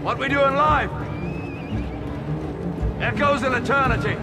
What we do in life echoes in eternity.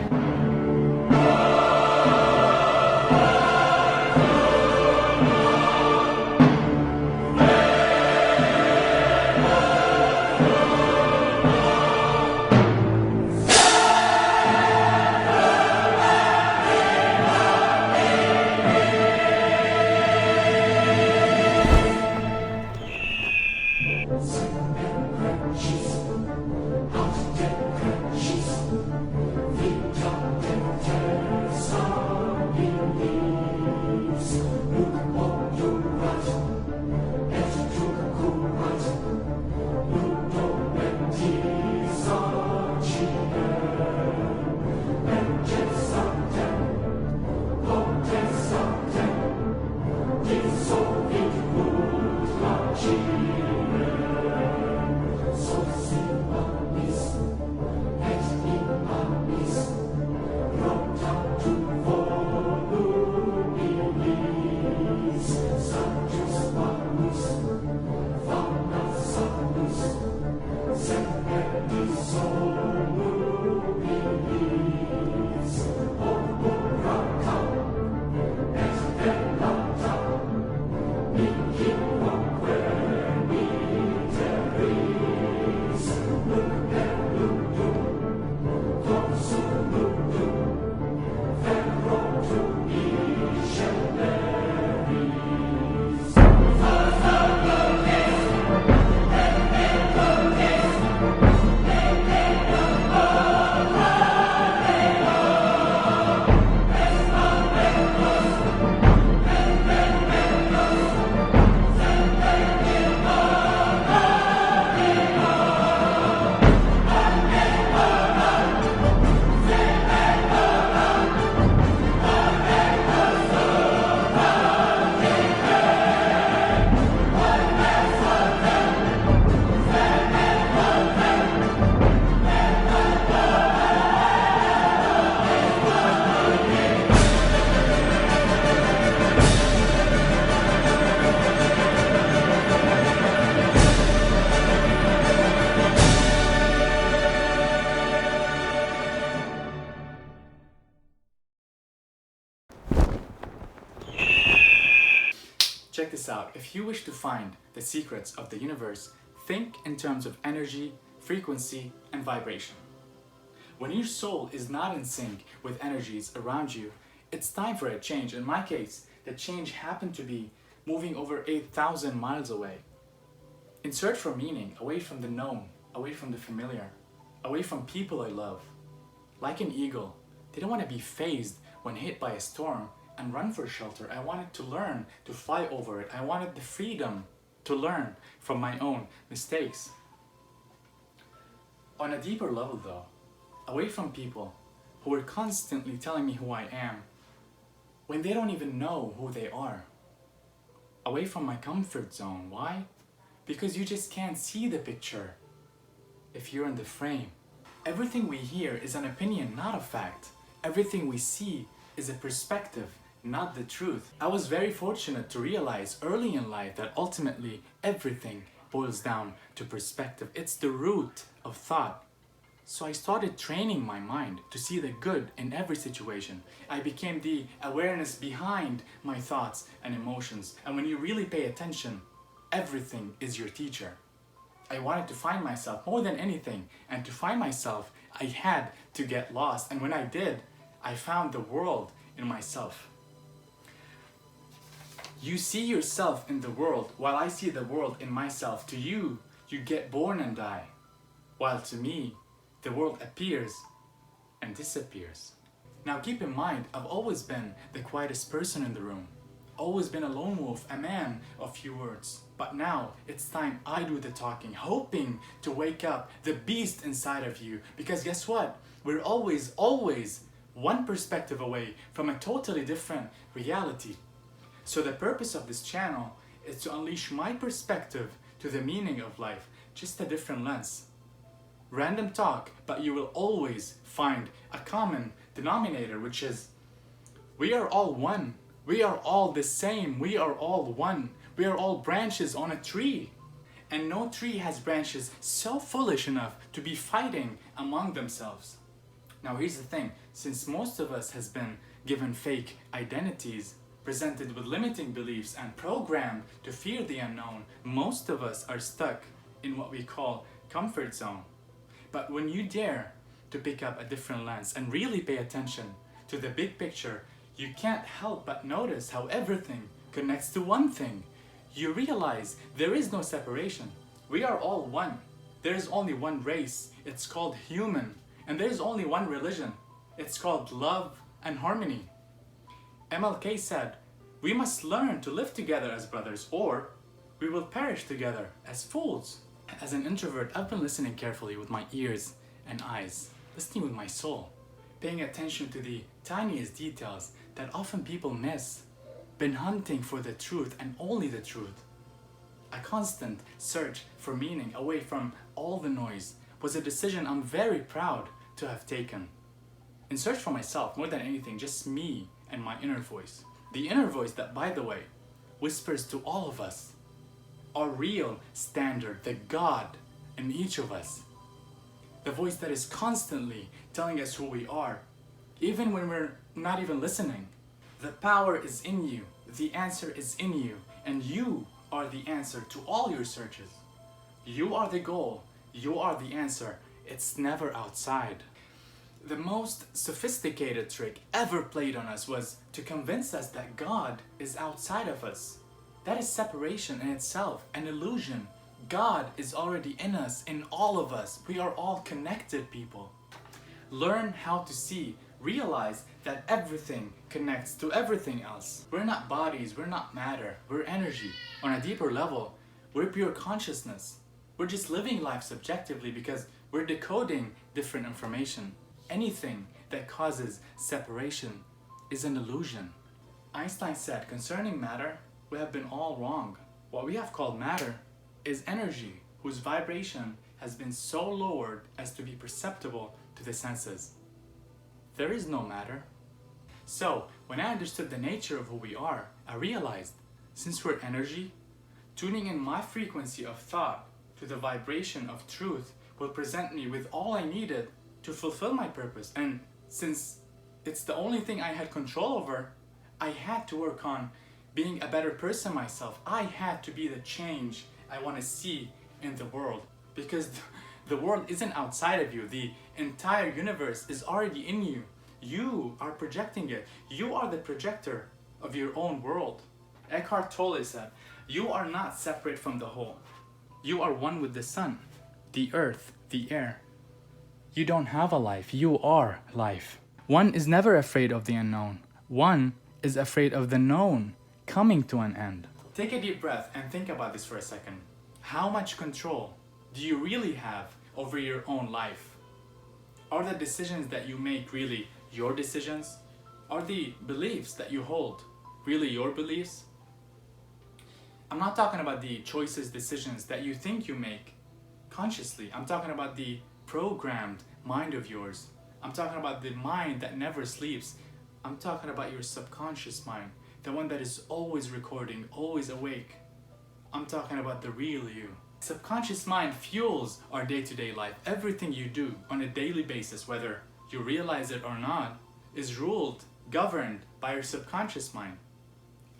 Check this out. If you wish to find the secrets of the universe, think in terms of energy, frequency, and vibration. When your soul is not in sync with energies around you, it's time for a change. In my case, the change happened to be moving over 8,000 miles away. In search for meaning, away from the known, away from the familiar, away from people I love. Like an eagle, they don't want to be phased when hit by a storm and run for shelter. I wanted to learn to fly over it. I wanted the freedom to learn from my own mistakes. On a deeper level though, away from people who are constantly telling me who I am when they don't even know who they are. Away from my comfort zone. Why? Because you just can't see the picture if you're in the frame. Everything we hear is an opinion, not a fact. Everything we see is a perspective, not the truth. I was very fortunate to realize early in life that ultimately everything boils down to perspective. It's the root of thought. So I started training my mind to see the good in every situation. I became the awareness behind my thoughts and emotions. And when you really pay attention, everything is your teacher. I wanted to find myself more than anything. And to find myself, I had to get lost. And when I did, I found the world in myself. You see yourself in the world while I see the world in myself. To you, you get born and die. While to me, the world appears and disappears. Now keep in mind, I've always been the quietest person in the room. Always been a lone wolf, a man of few words. But now it's time I do the talking, hoping to wake up the beast inside of you. Because guess what? We're always one perspective away from a totally different reality. So the purpose of this channel is to unleash my perspective to the meaning of life, just a different lens. Random talk, but you will always find a common denominator, which is we are all one. We are all the same. We are all one. We are all branches on a tree. And no tree has branches so foolish enough to be fighting among themselves. Now here's the thing, since most of us has been given fake identities, presented with limiting beliefs and programmed to fear the unknown, most of us are stuck in what we call comfort zone. But when you dare to pick up a different lens and really pay attention to the big picture, you can't help but notice how everything connects to one thing. You realize there is no separation. We are all one. There is only one race. It's called human. And there is only one religion. It's called love and harmony. MLK said, "We must learn to live together as brothers, or we will perish together as fools." As an introvert, I've been listening carefully with my ears and eyes, listening with my soul, paying attention to the tiniest details that often people miss, been hunting for the truth and only the truth. A constant search for meaning away from all the noise was a decision I'm very proud to have taken. In search for myself, more than anything, just me and my inner voice. The inner voice that, by the way, whispers to all of us, our real standard, the God in each of us. The voice that is constantly telling us who we are, even when we're not even listening. The power is in you, the answer is in you, and you are the answer to all your searches. You are the goal, you are the answer, it's never outside. The most sophisticated trick ever played on us was to convince us that God is outside of us. That is separation in itself, an illusion. God is already in us, in all of us. We are all connected people. Learn how to see, realize that everything connects to everything else. We're not bodies, we're not matter, we're energy. On a deeper level, we're pure consciousness. We're just living life subjectively because we're decoding different information. Anything that causes separation is an illusion. Einstein said, concerning matter, we have been all wrong. What we have called matter is energy, whose vibration has been so lowered as to be perceptible to the senses. There is no matter. So, when I understood the nature of who we are, I realized, since we're energy, tuning in my frequency of thought to the vibration of truth will present me with all I needed to fulfill my purpose. And since it's the only thing I had control over, I had to work on being a better person myself. I had to be the change I want to see in the world, because the world isn't outside of you. The entire universe is already in you. You are projecting it. You are the projector of your own world. Eckhart Tolle said, "You are not separate from the whole. You are one with the sun, the earth, the air. You don't have a life, you are life." One is never afraid of the unknown. One is afraid of the known coming to an end. Take a deep breath and think about this for a second. How much control do you really have over your own life? Are the decisions that you make really your decisions? Are the beliefs that you hold really your beliefs? I'm not talking about the choices, decisions that you think you make consciously. I'm talking about the programmed mind of yours. I'm talking about the mind that never sleeps. I'm talking about your subconscious mind, the one that is always recording, always awake. I'm talking about the real you. Subconscious mind fuels our day-to-day life. Everything you do on a daily basis, whether you realize it or not, is ruled, governed by your subconscious mind.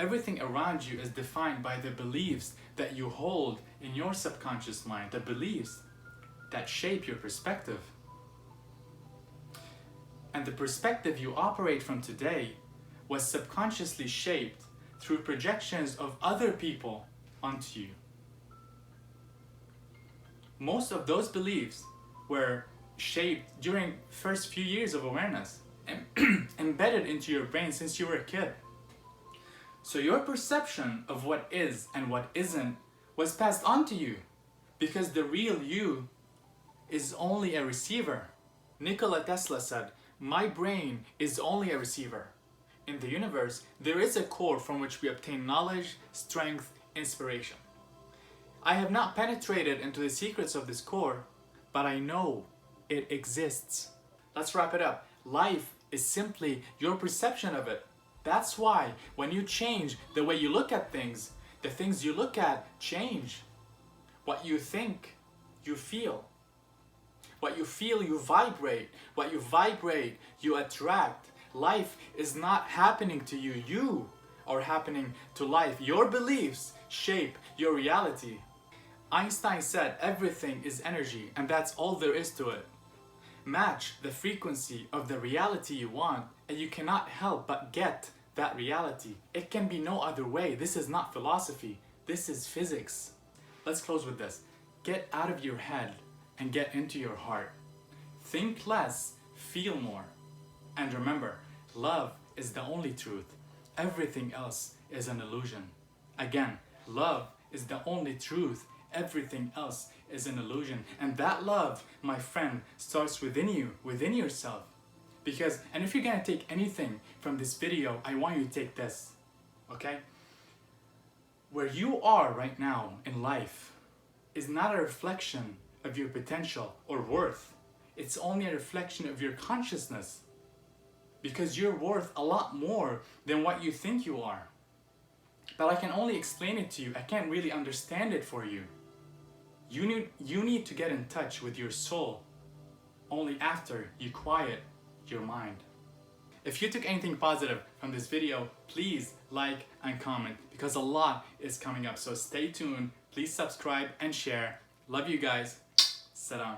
Everything around you is defined by the beliefs that you hold in your subconscious mind, the beliefs that shape your perspective. And the perspective you operate from today was subconsciously shaped through projections of other people onto you. Most of those beliefs were shaped during first few years of awareness and embedded into your brain since you were a kid. So your perception of what is and what isn't was passed on to you, because the real you is only a receiver. Nikola Tesla said, "My brain is only a receiver." In the universe, there is a core from which we obtain knowledge, strength, inspiration. I have not penetrated into the secrets of this core, but I know it exists. Let's wrap it up. Life is simply your perception of it. That's why when you change the way you look at things, the things you look at change. What you think, you feel. What you feel, you vibrate. What you vibrate, you attract. Life is not happening to you. You are happening to life. Your beliefs shape your reality. Einstein said everything is energy, and that's all there is to it. Match the frequency of the reality you want, and you cannot help but get that reality. It can be no other way. This is not philosophy. This is physics. Let's close with this. Get out of your head and get into your heart. Think less, feel more. And remember, love is the only truth. Everything else is an illusion. Again, love is the only truth. Everything else is an illusion. And that love, my friend, starts within you, within yourself. Because, and if you're gonna take anything from this video, I want you to take this, okay? Where you are right now in life is not a reflection of your potential or worth. It's only a reflection of your consciousness. Because you're worth a lot more than what you think you are. But I can only explain it to you. I can't really understand it for you. You need to get in touch with your soul only after you quiet your mind. If you took anything positive from this video, please like and comment because a lot is coming up. So stay tuned, please subscribe and share. Love you guys. Salam.